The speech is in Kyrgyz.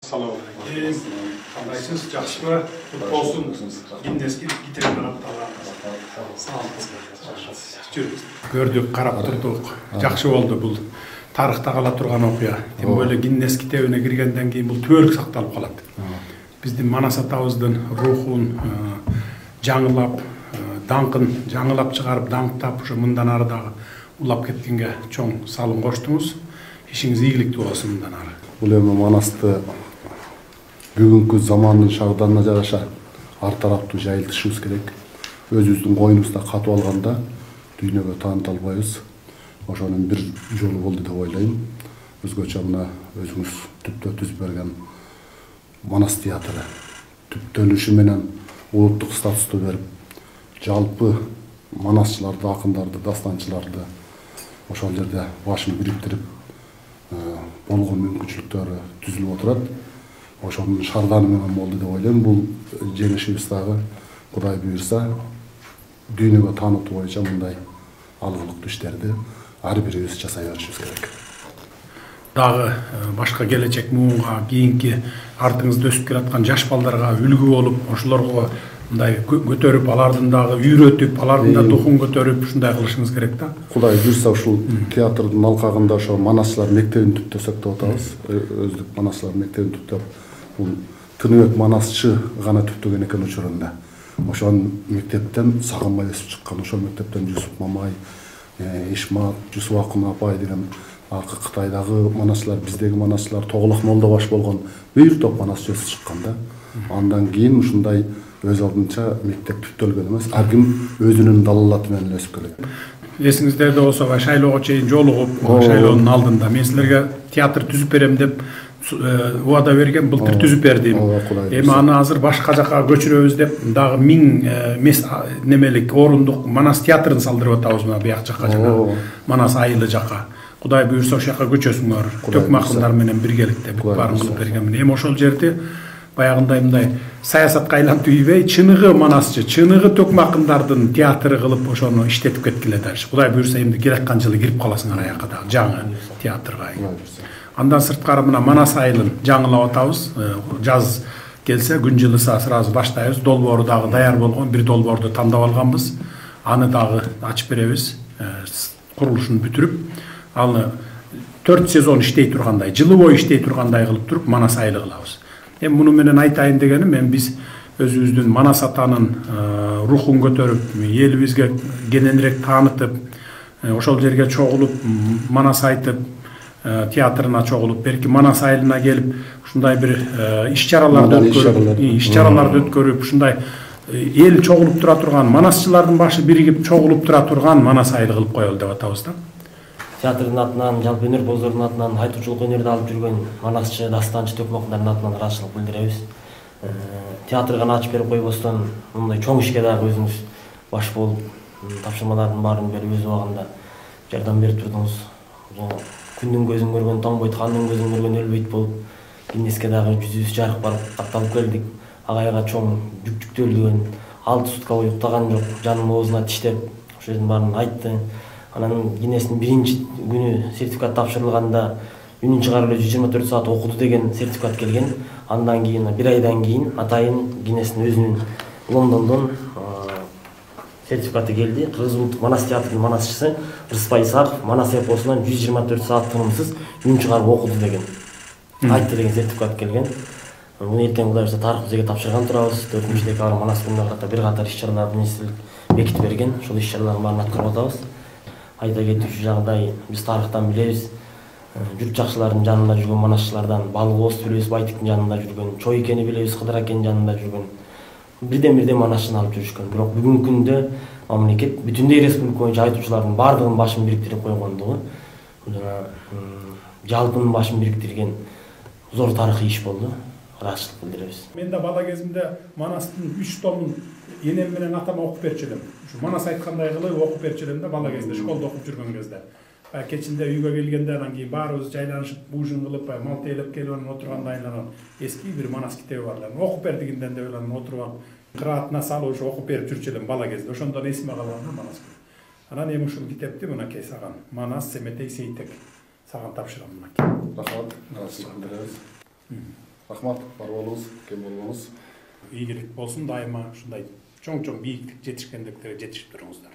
Assalamu alaikum. Qandaysınız? Yaxshimi? Qutlug olsun. Ginnesga gitirib Gördük, qarab turdik. Yaxshi bo'ldi bu. Tarixda qala turgan okuya. Dem böyle Ginnes kitabına kirgenden keyin bu tübölük saqtalып qaladı. Bizdin Manas atabızdan ruhun жаңылап, даңқын жаңылап шығарып, даңқтап, мындан арыдағы улап кеткенге чоң салым қоштыңыз. Ишиңиз ийгиликтүү болсун мындан ары. Бул эми Манасты бүгүнкү замандын шартына жараша ар тараптуу жайылтышыбыз керек. Өзүбүздүн коюнубузда катып алганда дүйнөгө тааныта албайбыз. Ошонун бир жолу болду деп ойлойм. Өзгөчө мына өзүңүз түптө түзүп берген Манас театры түптөнүшү менен улуттук статусту берип, жалпы манасчыларды, акындарды, дастанчыларды ошол жерде башын бириктирип болгон мүмкүнчүлүктөрү түзүлүп отурат. Ошонун шарданы менен болду деп ойлойм. Бул жеңишибиз дагы Кудай буйрса дүйнөгө таанытуу боюнча мындай алгылыктуу иштерди ар бирибиз жасай беришибиз керек. Дагы башка келечек муунга, кийинки артыңызда өсүп келаткан жаш балдарга үлгү болуп, ошолорго мындай көтөрүп, алардын дагы үйрөтүп, алардын да духун көтөрүп, ушундай кылышыңыз керек да. Кудай буйрса ушул театрдын алкагында ошо Манасчылар мектебин түптөсөк деп атабыз. Өздүк Манасчылар мектебин түптөп, бул Тыныбек Манасчы гана түптөгөн экен учурунда. Ошол мектептен сагынбай өсүп чыккан, ошол мектептен Жусуп Мамай, Ишмат, Жусуп Акын апай деген Кытайдагы манасчылар, биздеги манасчылар Тоголок молдо баш болгон бир топ манасчы өсүп чыккан да. Андан кийин ушундай өз алдынча мектеп түптөлгөн эмес, ар ким өзүнүн далалаты менен өсүп келет. Эсиңиздерде болсо шайлоого чейин жолугуп, шайлоонун алдында мен силерге театр түзүп берем деп убада берген, былтыр түзүп бердим. Эми аны азыр башка жака көчүрөбүз деп дагы 1000 немелик орундук Манас театрын салдырып атабыз мына бияк жака жана Манас айылы жака. Кудай буйрса ошол жака көчөсүңөр. Төк макындар менен биргеликте бүт баарын кылып берген. Эми ошол жерде баягындай мындай саясатка айлантып ийбей, чыныгы манасчы, чыныгы төк макындардын театры кылып ошону иштетип кеткиле дагы. Кудай буйрса эми келаткан жылы кирип каласыңар аякка дагы жаңы театрга. Андан сырткары мына Манас айылын жаңылап атабыз. Жаз келсе, күн жылыса сразу баштайбыз. Долбоору дагы даяр болгон, бир долбоорду тандап алганбыз. Аны дагы ачып беребиз. Курулушун бүтүрүп, аны 4 сезон иштей тургандай, жылы бою иштей тургандай кылып туруп Манас айылы кылабыз. Эми муну менен айтайын дегеним, мен биз өзүбүздүн Манас атанын рухун көтөрүп, элибизге кененирээк таанытып, ошол жерге чогулуп, Манас айтып, театрына чогулуп, берки Манас айылына келип, ушундай бир иш-чараларды өткөрүп, ушундай эл чогулуп тура турган, манасчылардын башы биригип чогулуп тура турган Манас айылы кылып коелу деп атабыз да. Театрдын атынан, жалпы өнөр боздордун атынан, айтуучулук өнөрдү алып жүргөн манасчы, дастанчы, төк макындардын атынан ыраазычылык билдиребиз. Театр гана ачып берип койбостон, мындай чоң ишке дагы өзүңүз баш болуп, тапшырмалардын баарын берип өз убагында жардам берип турдуңуз. Күндүн көзүн көргөн тоңбойт, хандын көзүн көргөн өлбөйт болуп, Гиннеске дагы жүзүбүз жарык барып катталып келдик. Агайга чоң жүк жүктөлдүгөн, 6 сутка бою уктаган жок, жанын оозуна тиштеп, ошол жердин баарын айтты. Анан Гиннестин биринчи күнү сертификат тапшырылганда үнүн чыгарып эле 124 саат окуду деген сертификат келген. Андан кийин 1 айдан кийин атайын Гиннестин өзүнүн Лондондон сертификаты келди. Кыргыз улуттук Манас театрынын манасчысы Рыспай Исаков Манас эпосунан 124 саат тынымсыз үнүн чыгарып окуду деген айтты деген сертификат келген. Муну эртең Кудай буйрса тарых музейге тапшырган турабыз. 4-декабрь Манас күнүнө карата бир катар иш-чаралар министрлик бекитип берген. Ошол иш-чаралардын баарын аткарып атабыз. Айта кетүүчү жагдай, биз тарыхтан билебиз. Журт жакшылардын жанында жүргөн манасчылардан Балгоосту билебиз, Байтиктин жанында жүргөн, Чойкени билебиз, Кыдыр Акенин жанында жүргөн. Бирден манасчыны алып жүрүшкөн. Бирок бүгүнкү күндө мамлекет бүтүндөй республика боюнча айтуучулардын бардыгынын башын бириктирип койгондугу, жалпынын башын бириктирген зор тарыхый иш болду. Ыраазычылык билдиребиз. Мен да бала кезимде Манастын 3 томун энем менен атама окуп берчү элем. Ушу Манас айткандай кылып окуп берчү элем да бала кезде, школда окуп жүргөн кезде. Кечинде үйгө келгенде анан кийин баарыбыз жайланышып, буужун кылып, мал тейлеп келип анан отурганда айланып, эски бир Манас китеби бар эле. Окуп бердигинден деп эле отуруп алып, кыраатына салып ушу окуп берип жүрчү элем бала кезде. Ошондон эсиме калган да Манас. Анан эми ушул китепти мынакей саган Манас Семетей Сейтек саган тапшырам мынакей. Рахмат. Рахмат, бар болуңуз, кем болуңуз. ийгилик болсун, дайыма ушундай чоң чоң бийиктик жетишкендиктерге жетишип туруңуздар.